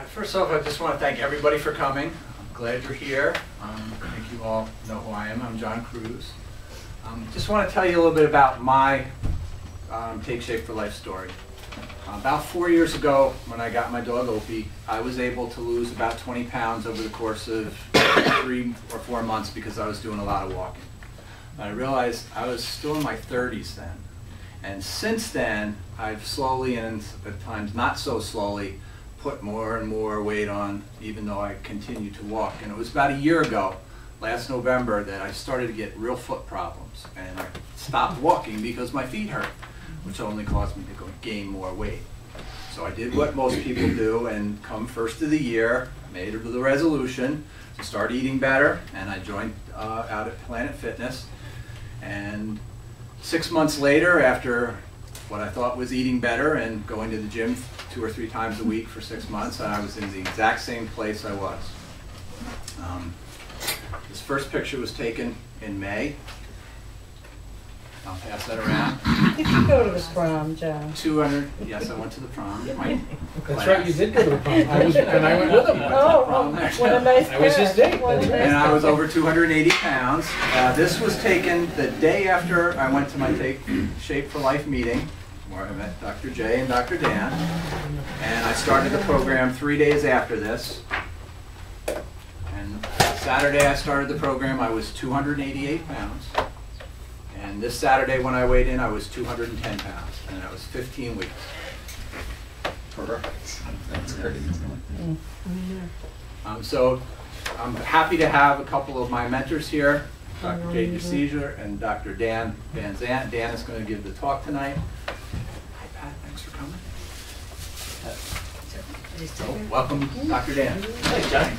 First off, I just want to thank everybody for coming. I'm glad you're here. I think you all know who I am. I'm John Cruz. Just want to tell you a little bit about my Take Shape for Life story. About 4 years ago, when I got my dog Opie, I was able to lose about 20 pounds over the course of 3 or 4 months because I was doing a lot of walking. I realized I was still in my 30s then. And since then, I've slowly, and at times not so slowly, put more and more weight on, even though I continue to walk. And it was about a year ago, last November, that I started to get real foot problems. And I stopped walking because my feet hurt, which only caused me to gain more weight. So I did what most people do, and come first of the year, I made the resolution to start eating better, and I joined out at Planet Fitness. And 6 months later, after what I thought was eating better and going to the gym 2 or 3 times a week for 6 months, and I was in the exact same place I was. This first picture was taken in May. I'll pass that around. Did you go to the prom, John? 200, yes, I went to the prom. That's right, you did go to the prom. And I went with him. Oh, what a nice I was his date. And I was over 280 pounds. This was taken the day after I went to my Take Shape for Life meeting, where I met Dr. J and Dr. Dan. And I started the program 3 days after this. And Saturday I started the program, I was 288 pounds. And this Saturday when I weighed in, I was 210 pounds, and that was 15 weeks. Perfect. That's crazy. So I'm happy to have a couple of my mentors here, Dr. J. DeCesar and Dr. Dan Van Zant. Dan is going to give the talk tonight. Hi, Pat. Thanks for coming. So, welcome, Dr. Dan. Thanks, John.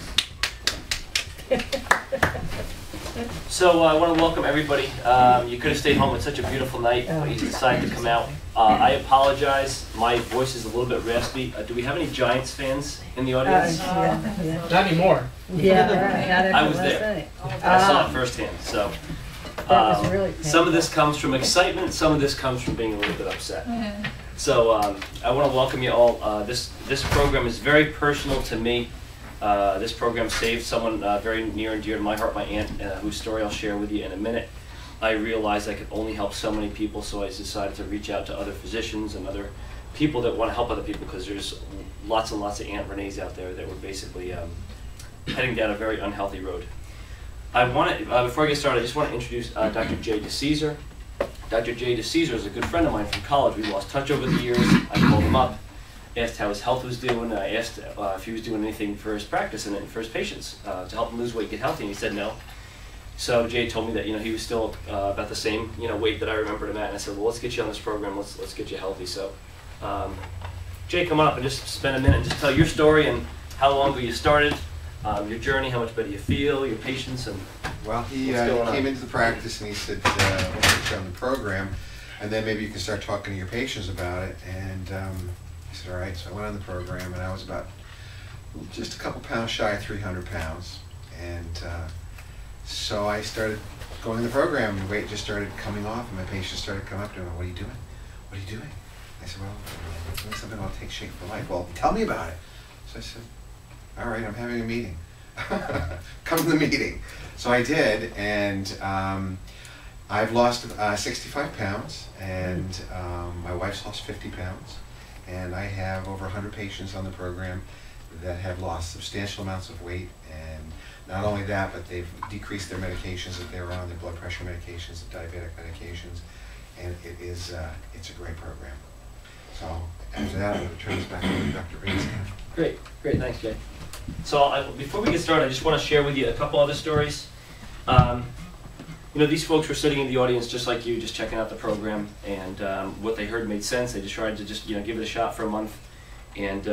So I want to welcome everybody. You could have stayed home. It's such a beautiful night, but you decided to come out. I apologize. My voice is a little bit raspy. Do we have any Giants fans in the audience? Not anymore. Yeah, I was there. I saw it firsthand. So some of this comes from excitement. Some of this comes from being a little bit upset. So I want to welcome you all. This program is very personal to me. This program saved someone very near and dear to my heart, my aunt, whose story I'll share with you in a minute. I realized I could only help so many people, so I decided to reach out to other physicians and other people that want to help other people, because there's lots and lots of Aunt Renees out there that were basically heading down a very unhealthy road. I want to, before I get started, I just want to introduce Dr. J. DeCesar. Dr. J. DeCesar is a good friend of mine from college. We lost touch over the years. I called him up, asked how his health was doing. I asked if he was doing anything for his practice and for his patients to help him lose weight, get healthy, and he said no. So Jay told me that he was still about the same weight that I remembered him at, and I said, well, let's get you on this program. Let's get you healthy. So Jay, come on up and just spend a minute and just tell your story and how long ago you started, your journey, how much better you feel, your patients, and well, he came into the practice and he said, "I want to get you on the program, and then maybe you can start talking to your patients about it." And I said, all right. So I went on the program, and I was about just a couple pounds shy of 300 pounds. And so I started going to the program, and the weight just started coming off, and my patients started coming up to me, "What are you doing? What are you doing?" I said, "Well, I'm doing something I'll Take Shape for Life." "Well, tell me about it." So I said, "All right, I'm having a meeting." Come to the meeting. So I did, and I've lost 65 pounds, and my wife's lost 50 pounds. And I have over 100 patients on the program that have lost substantial amounts of weight, and not only that, but they've decreased their medications that they were on, their blood pressure medications, the diabetic medications, and it's a great program. So after that, I'm going to turn this back over to Dr. Reed. Great, thanks, Jay. So before we get started, I just want to share with you a couple other stories. These folks were sitting in the audience just like you, just checking out the program, and what they heard made sense. They decided to just give it a shot for a month, and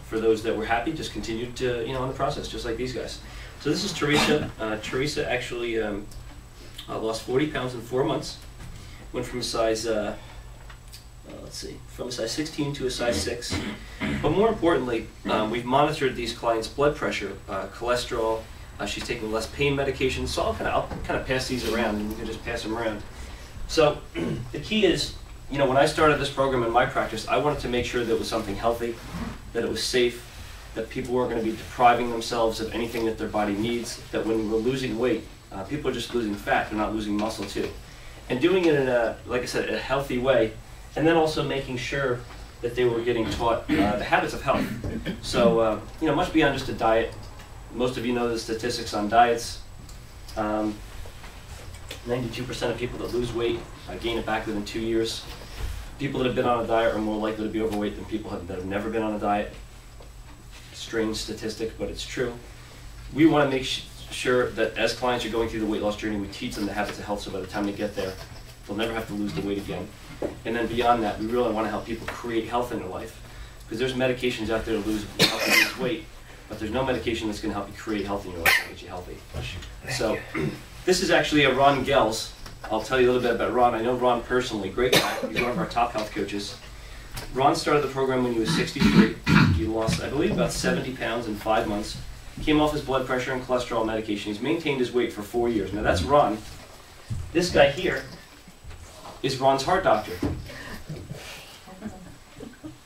for those that were happy, just continued to on the process, just like these guys. So this is Teresa. Teresa actually lost 40 pounds in 4 months. Went from a size from a size 16 to a size 6. But more importantly, we've monitored these clients' blood pressure, cholesterol. She's taking less pain medication, so I'll kind of pass these around, and you can just pass them around. So the key is, when I started this program in my practice, I wanted to make sure that it was something healthy, that it was safe, that people weren't going to be depriving themselves of anything that their body needs, that when we're losing weight, people are just losing fat, they're not losing muscle too. And doing it in a, like I said, a healthy way, and then also making sure that they were getting taught the habits of health. So, you know, much beyond just a diet. Most of you know the statistics on diets. 92% of people that lose weight gain it back within 2 years. People that have been on a diet are more likely to be overweight than people that have never been on a diet. Strange statistic, but it's true. We want to make sure that as clients are going through the weight loss journey, we teach them the habits of health, so by the time they get there, they'll never have to lose the weight again. And then beyond that, we really want to help people create health in their life, because there's medications out there to help you lose weight, but there's no medication that's going to help you create health in your life and get you healthy. So this is actually a Ron Gels. I'll tell you a little bit about Ron. I know Ron personally, great guy. He's one of our top health coaches. Ron started the program when he was 63. He lost, I believe, about 70 pounds in 5 months. Came off his blood pressure and cholesterol medication. He's maintained his weight for 4 years. Now that's Ron. This guy here is Ron's heart doctor.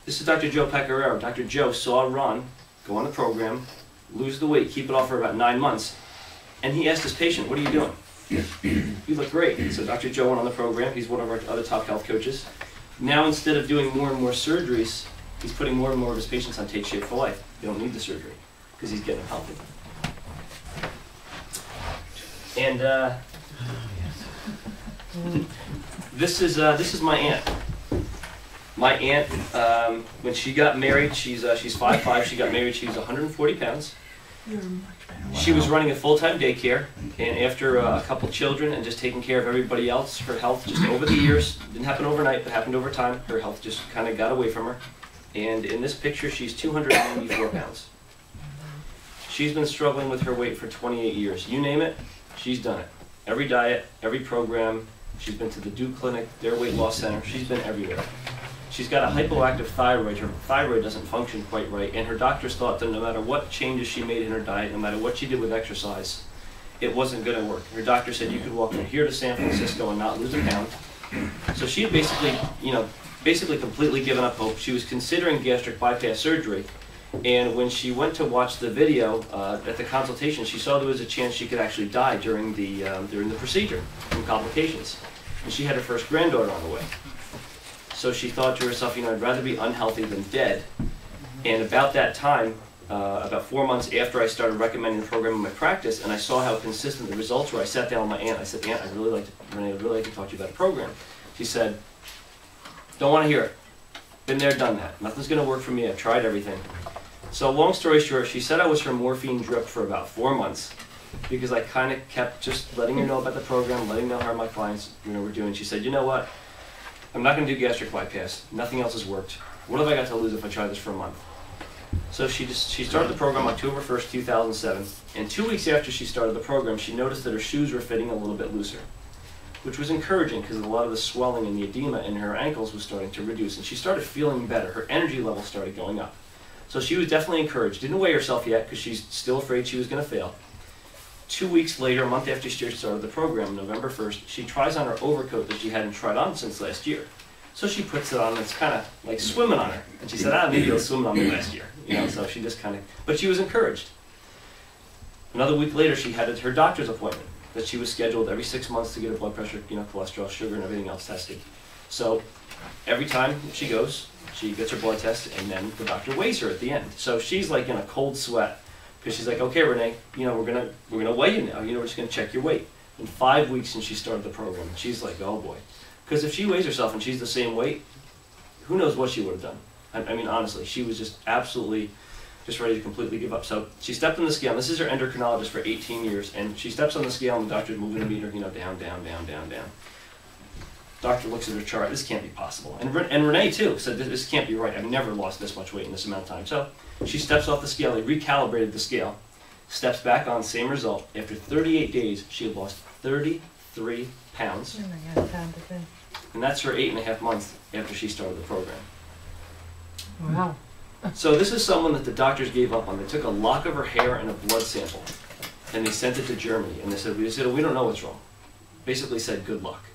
This is Dr. Joe Pecoraro. Dr. Joe saw Ron go on the program, lose the weight, keep it off for about 9 months, and he asked his patient, "What are you doing?" "You look great." So Dr. Joe went on the program. He's one of our other top health coaches. Now, instead of doing more and more surgeries, he's putting more and more of his patients on Take Shape for Life. They don't need the surgery because he's getting healthy. And this is my aunt. My aunt, when she got married, she's 5'5". She got married. She was 140 pounds. She was running a full-time daycare, and after a couple children and just taking care of everybody else, her health just over the years, didn't happen overnight, but happened over time, her health just kind of got away from her. And in this picture, she's 294 pounds. She's been struggling with her weight for 28 years. You name it, she's done it. Every diet, every program, she's been to the Duke Clinic, their weight loss center, she's been everywhere. She's got a hypoactive thyroid. Her thyroid doesn't function quite right, and her doctors thought that no matter what changes she made in her diet, no matter what she did with exercise, it wasn't going to work. Her doctor said you could walk from here to San Francisco and not lose a pound. So she had basically completely given up hope. She was considering gastric bypass surgery, and when she went to watch the video at the consultation, she saw there was a chance she could actually die during the procedure from complications, and she had her first granddaughter on the way. So she thought to herself, you know, I'd rather be unhealthy than dead. And about that time, about 4 months after I started recommending the program in my practice, and I saw how consistent the results were, I sat down with my aunt. I said, "Aunt, Renee, I'd really like to talk to you about a program." She said, "Don't want to hear it. Been there, done that. Nothing's going to work for me. I've tried everything." So long story short, she said I was her morphine drip for about 4 months, because I kind of kept just letting her know about the program, letting her know how my clients were doing. She said, "You know what? I'm not going to do gastric bypass. Nothing else has worked. What have I got to lose if I try this for a month?" So she started the program October 1st, 2007. And 2 weeks after she started the program, she noticed that her shoes were fitting a little bit looser, which was encouraging because a lot of the swelling and the edema in her ankles was starting to reduce. And she started feeling better. Her energy level started going up. So she was definitely encouraged. Didn't weigh herself yet because she's still afraid she was going to fail. 2 weeks later, a month after she started the program, November 1st, she tries on her overcoat that she hadn't tried on since last year. So she puts it on, and it's kind of like swimming on her. And she said, maybe it was swimming on me last year. You know, so she just kind of, but she was encouraged. Another week later, she had her doctor's appointment that she was scheduled every 6 months to get her blood pressure, cholesterol, sugar, and everything else tested. So every time she goes, she gets her blood test, and then the doctor weighs her at the end. So she's like in a cold sweat. Because she's like, "Okay, Renee, we're gonna weigh you now. We're just gonna check your weight." In 5 weeks since she started the program, she's like, "Oh boy," because if she weighs herself and she's the same weight, who knows what she would have done? I mean, honestly, she was just absolutely just ready to completely give up. So she stepped on the scale. And this is her endocrinologist for 18 years, and she steps on the scale, and the doctor's moving the meter, down, down, down, down, down. Doctor looks at her chart. This can't be possible. And Renee too said, "This can't be right. I've never lost this much weight in this amount of time." So she steps off the scale. They recalibrated the scale. Steps back on, same result. After 38 days, she had lost 33 pounds. Oh my God, time to think. And that's her 8.5 months after she started the program. Wow. So this is someone that the doctors gave up on. They took a lock of her hair and a blood sample, and they sent it to Germany. And they said, we don't know what's wrong. Basically said, good luck.